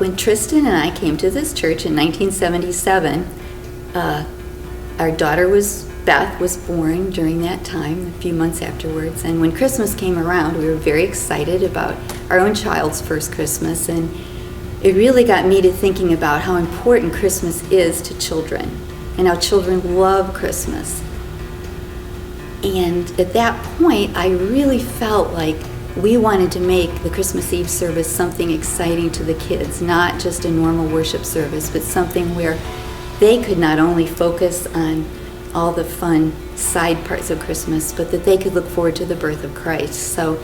when Tristan and I came to this church in 1977, our daughter Beth was born during that time, a few months afterwards. And when Christmas came around, we were very excited about our own child's first Christmas. And it really got me to thinking about how important Christmas is to children and how children love Christmas. And at that point, I really felt like we wanted to make the Christmas Eve service something exciting to the kids, not just a normal worship service, but something where they could not only focus on all the fun side parts of Christmas, but that they could look forward to the birth of Christ. So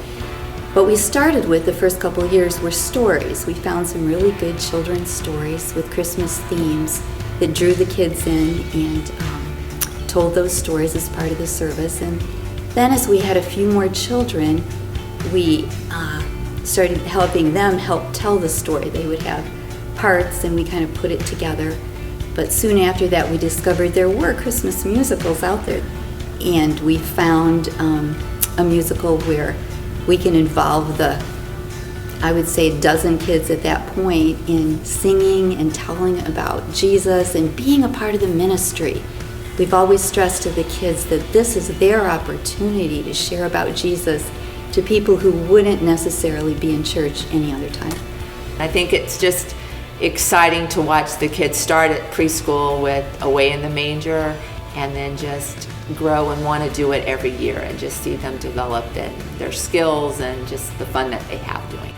what we started with the first couple of years were stories. We found some really good children's stories with Christmas themes that drew the kids in and told those stories as part of the service. And then as we had a few more children, we started helping them help tell the story. They would have parts and we kind of put it together. But soon after that, we discovered there were Christmas musicals out there. And we found a musical where we can involve I would say, a dozen kids at that point in singing and telling about Jesus and being a part of the ministry. We've always stressed to the kids that this is their opportunity to share about Jesus to people who wouldn't necessarily be in church any other time. I think it's just exciting to watch the kids start at preschool with Away in the Manger and then just grow and want to do it every year and just see them develop their skills and just the fun that they have doing.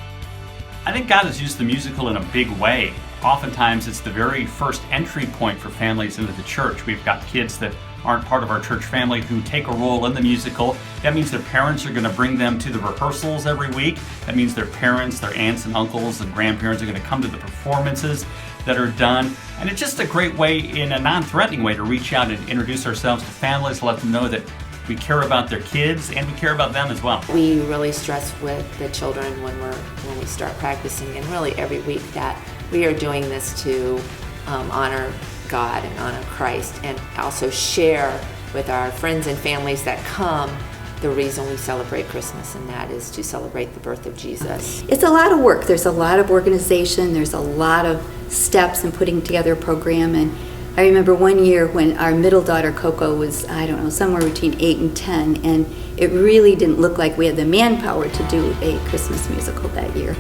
I think God has used the musical in a big way. Oftentimes it's the very first entry point for families into the church. We've got kids that aren't part of our church family who take a role in the musical. That means their parents are going to bring them to the rehearsals every week. That means their parents, their aunts and uncles and grandparents are going to come to the performances that are done. And it's just a great way, in a non-threatening way, to reach out and introduce ourselves to families, let them know that we care about their kids and we care about them as well. We really stress with the children when we start practicing, and really every week, that we are doing this to honor God and honor Christ, and also share with our friends and families that come the reason we celebrate Christmas, and that is to celebrate the birth of Jesus. It's a lot of work. There's a lot of organization. There's a lot of steps in putting together a program. And I remember one year when our middle daughter, Coco, was, somewhere between 8 and 10, and it really didn't look like we had the manpower to do a Christmas musical that year.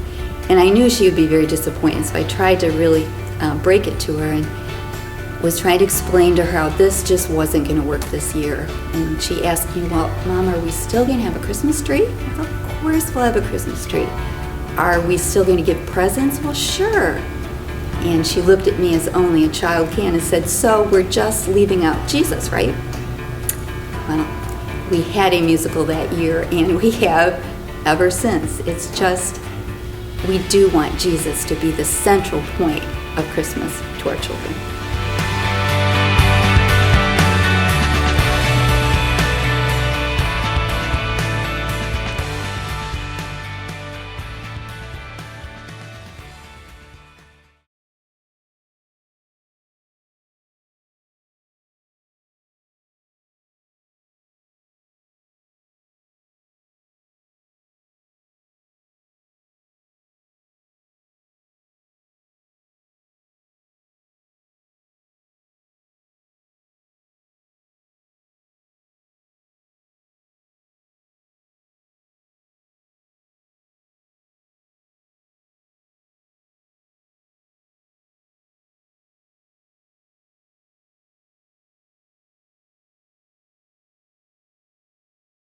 And I knew she would be very disappointed, so I tried to really break it to her and was trying to explain to her how this just wasn't going to work this year. And she asked me, well, Mom, are we still going to have a Christmas tree? I thought, of course we'll have a Christmas tree. Are we still going to give presents? Well, sure. And she looked at me as only a child can and said, so we're just leaving out Jesus, right? Well, we had a musical that year, and we have ever since. It's just, we do want Jesus to be the central point of Christmas to our children.